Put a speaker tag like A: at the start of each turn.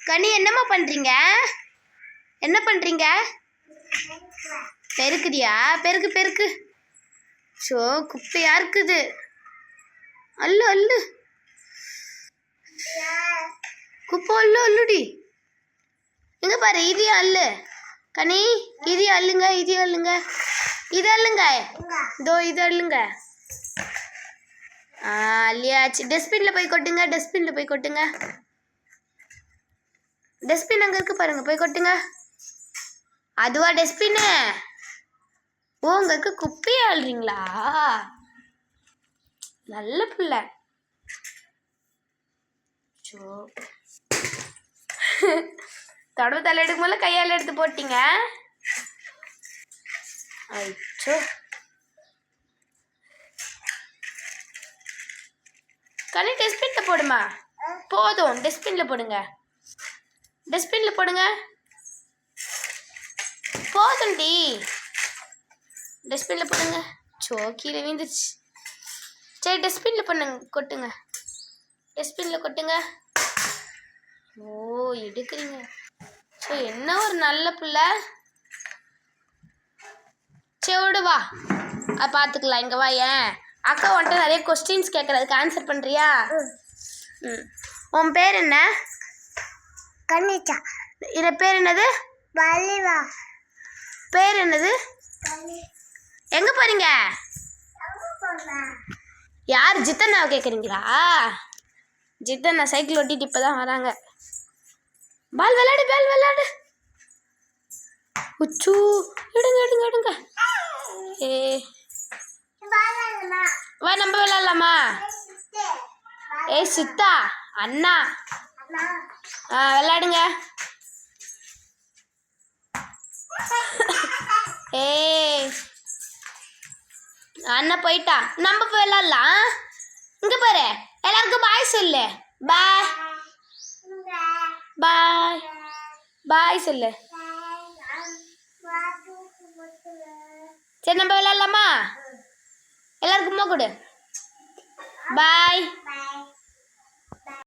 A: கனி என்னம்மா பண்றீங்க? என்ன பண்றீங்க? பெருக்குதியா? பெருக்கு பெருக்கு. ஷோ குப்பையா இருக்குது. அல்லு அல்லு. குப்பை அல்லு அல்லுடி. இங்க பாரு இதையும் அல்லு. கனி இதையும் அல்லுங்க, இதையும் அல்லுங்க, இது அல்லுங்க. இதோ இது அல்லுங்க. அல்லியாச்சு. டஸ்ட்பின்ல போய் கொட்டுங்க, டஸ்ட்பின்ல போய் கொட்டுங்க. டஸ்ட்பின் அங்கே இருக்கு பாருங்க, போய் கொட்டுங்க. அதுவா டஸ்ட்பின்னு? ஓ அங்கே இருக்க குப்பையை அள்ளுறீங்களா? நல்ல பிள்ளை. தடவை தலை எடுக்கும் போல கையால் எடுத்து போட்டீங்க. ஐயோ கனி டஸ்ட்பின்ல போடுமா? போதும், டஸ்ட்பின்ல போடுங்க, டஸ்ட்பின்ல போடுங்க. போதும்டி, டஸ்ட்பின்ல போடுங்க. சோ கீழே விழுந்துச்சு. சரி டஸ்ட்பின்ல பண்ணுங்க, கொட்டுங்க, டஸ்ட்பின்ல கொட்டுங்க. ஓ எடுக்கிறீங்க. சோ என்ன ஒரு நல்ல பிள்ளை. சரி விடு வா, அதை பார்த்துக்கலாம். இங்கே வா. ஏன் அக்கா வந்துட்டு நிறைய கொஸ்டின்ஸ் கேட்குறதுக்கு ஆன்சர் பண்ணுறியா? உன் பேர் என்ன?
B: கனிச்சா.
A: இதை பேர் என்னது?
B: வலிவா.
A: பேர் என்னது? எங்கே போகிறீங்க? யார்? ஜித்தண்ணாவை கேட்குறீங்களா? ஜித்தண்ணா சைக்கிள் ஓட்டிட்டு இப்போ தான் வராங்க. பால் விளையாடு, பால் விளையாடு. உச்சு எடுங்க எடுங்க எடுங்க. வா நம்ம விளையாடலாமா? சித்தா அண்ணா விளையாடுங்க. அண்ணா போயிட்டா, நம்ம போய் விளையாடலாம். இங்க பாரு, எல்லாருக்கும் பாய் சொல்லு. பாய் பாய் பாய் சொல்லு. சரி நம்ம விளையாடலாமா? எல்லாருக்கும் கொடு. பாய்.